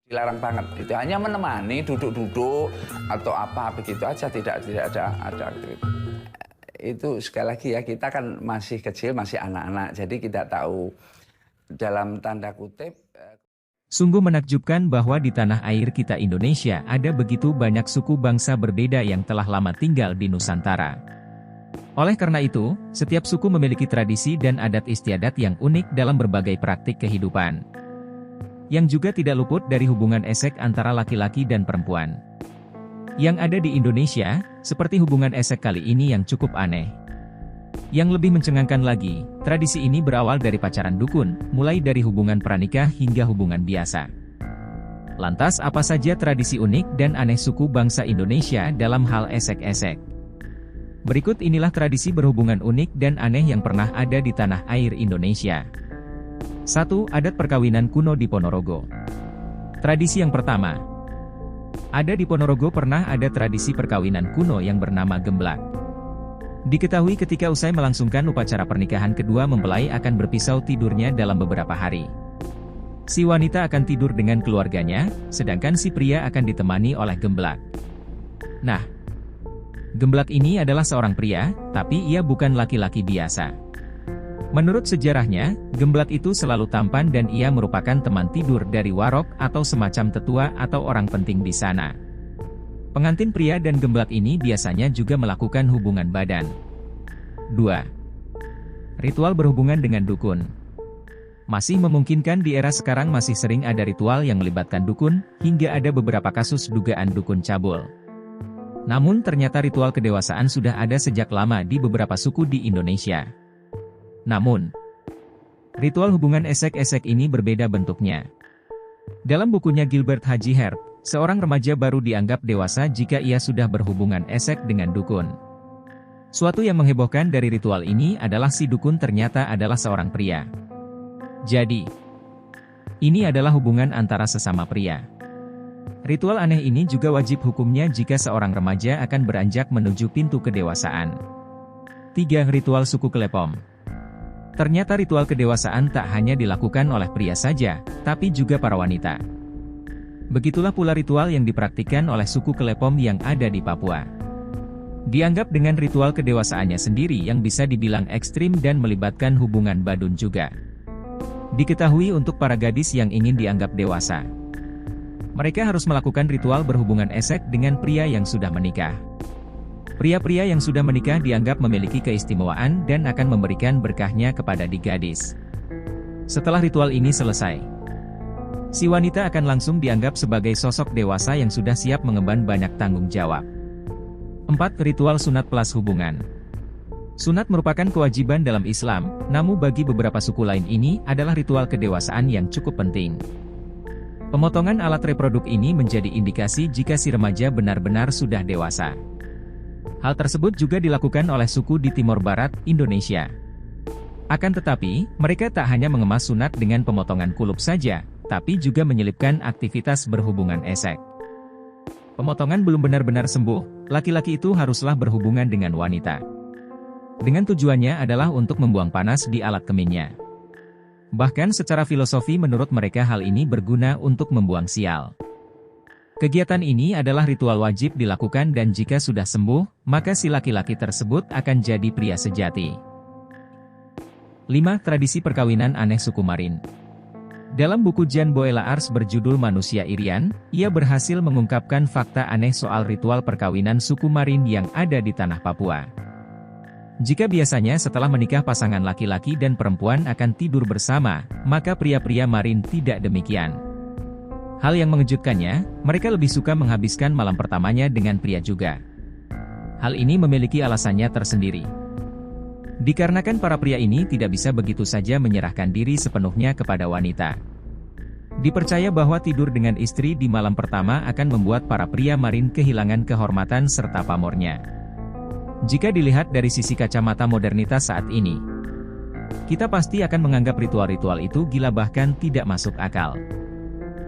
Dilarang banget, itu hanya menemani duduk-duduk atau apa begitu aja, tidak ada gitu. Itu sekali lagi ya, kita kan masih kecil, masih anak-anak, jadi tidak tahu dalam tanda kutip. Sungguh menakjubkan bahwa di tanah air kita Indonesia ada begitu banyak suku bangsa berbeda yang telah lama tinggal di Nusantara. Oleh karena itu, setiap suku memiliki tradisi dan adat istiadat yang unik dalam berbagai praktik kehidupan, yang juga tidak luput dari hubungan esek antara laki-laki dan perempuan. Yang ada di Indonesia, seperti hubungan esek kali ini yang cukup aneh. Yang lebih mencengangkan lagi, tradisi ini berawal dari pacaran dukun, mulai dari hubungan pranikah hingga hubungan biasa. Lantas apa saja tradisi unik dan aneh suku bangsa Indonesia dalam hal esek-esek? Berikut inilah tradisi berhubungan unik dan aneh yang pernah ada di tanah air Indonesia. 1. Adat perkawinan kuno di Ponorogo. Tradisi yang pertama. Ada di Ponorogo pernah ada tradisi perkawinan kuno yang bernama gemblak. Diketahui ketika usai melangsungkan upacara pernikahan kedua mempelai akan berpisah tidurnya dalam beberapa hari. Si wanita akan tidur dengan keluarganya, sedangkan si pria akan ditemani oleh gemblak. Nah, gemblak ini adalah seorang pria, tapi ia bukan laki-laki biasa. Menurut sejarahnya, gemblak itu selalu tampan dan ia merupakan teman tidur dari warok atau semacam tetua atau orang penting di sana. Pengantin pria dan gemblak ini biasanya juga melakukan hubungan badan. 2. Ritual berhubungan dengan dukun. Masih memungkinkan di era sekarang masih sering ada ritual yang melibatkan dukun, hingga ada beberapa kasus dugaan dukun cabul. Namun ternyata ritual kedewasaan sudah ada sejak lama di beberapa suku di Indonesia. Namun, ritual hubungan esek-esek ini berbeda bentuknya. Dalam bukunya Gilbert Haji Herd, seorang remaja baru dianggap dewasa jika ia sudah berhubungan esek dengan dukun. Suatu yang menghebohkan dari ritual ini adalah si dukun ternyata adalah seorang pria. Jadi, ini adalah hubungan antara sesama pria. Ritual aneh ini juga wajib hukumnya jika seorang remaja akan beranjak menuju pintu kedewasaan. 3. Ritual suku Kelepom. Ternyata ritual kedewasaan tak hanya dilakukan oleh pria saja, tapi juga para wanita. Begitulah pula ritual yang dipraktikkan oleh suku Kelepom yang ada di Papua. Dianggap dengan ritual kedewasaannya sendiri yang bisa dibilang ekstrim dan melibatkan hubungan badun juga. Diketahui untuk para gadis yang ingin dianggap dewasa, mereka harus melakukan ritual berhubungan esek dengan pria yang sudah menikah. Pria-pria yang sudah menikah dianggap memiliki keistimewaan dan akan memberikan berkahnya kepada di gadis. Setelah ritual ini selesai, si wanita akan langsung dianggap sebagai sosok dewasa yang sudah siap mengemban banyak tanggung jawab. 4. Ritual sunat pelas hubungan. Sunat merupakan kewajiban dalam Islam, namun bagi beberapa suku lain ini adalah ritual kedewasaan yang cukup penting. Pemotongan alat reproduk ini menjadi indikasi jika si remaja benar-benar sudah dewasa. Hal tersebut juga dilakukan oleh suku di Timor Barat, Indonesia. Akan tetapi, mereka tak hanya mengemas sunat dengan pemotongan kulup saja, tapi juga menyelipkan aktivitas berhubungan esek. Pemotongan belum benar-benar sembuh, laki-laki itu haruslah berhubungan dengan wanita. Dengan tujuannya adalah untuk membuang panas di alat kemihnya. Bahkan secara filosofi menurut mereka hal ini berguna untuk membuang sial. Kegiatan ini adalah ritual wajib dilakukan dan jika sudah sembuh, maka si laki-laki tersebut akan jadi pria sejati. 5. Tradisi perkawinan aneh suku Marin. Dalam buku Jan Boela Ars berjudul Manusia Irian, ia berhasil mengungkapkan fakta aneh soal ritual perkawinan suku Marin yang ada di tanah Papua. Jika biasanya setelah menikah pasangan laki-laki dan perempuan akan tidur bersama, maka pria-pria Marin tidak demikian. Hal yang mengejutkannya, mereka lebih suka menghabiskan malam pertamanya dengan pria juga. Hal ini memiliki alasannya tersendiri. Dikarenakan para pria ini tidak bisa begitu saja menyerahkan diri sepenuhnya kepada wanita. Dipercaya bahwa tidur dengan istri di malam pertama akan membuat para pria Marin kehilangan kehormatan serta pamornya. Jika dilihat dari sisi kacamata modernitas saat ini, kita pasti akan menganggap ritual-ritual itu gila bahkan tidak masuk akal.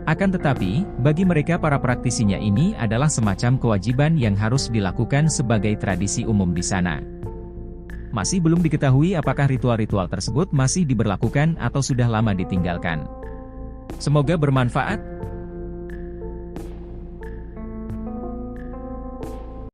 Akan tetapi, bagi mereka para praktisinya ini adalah semacam kewajiban yang harus dilakukan sebagai tradisi umum di sana. Masih belum diketahui apakah ritual-ritual tersebut masih diberlakukan atau sudah lama ditinggalkan. Semoga bermanfaat.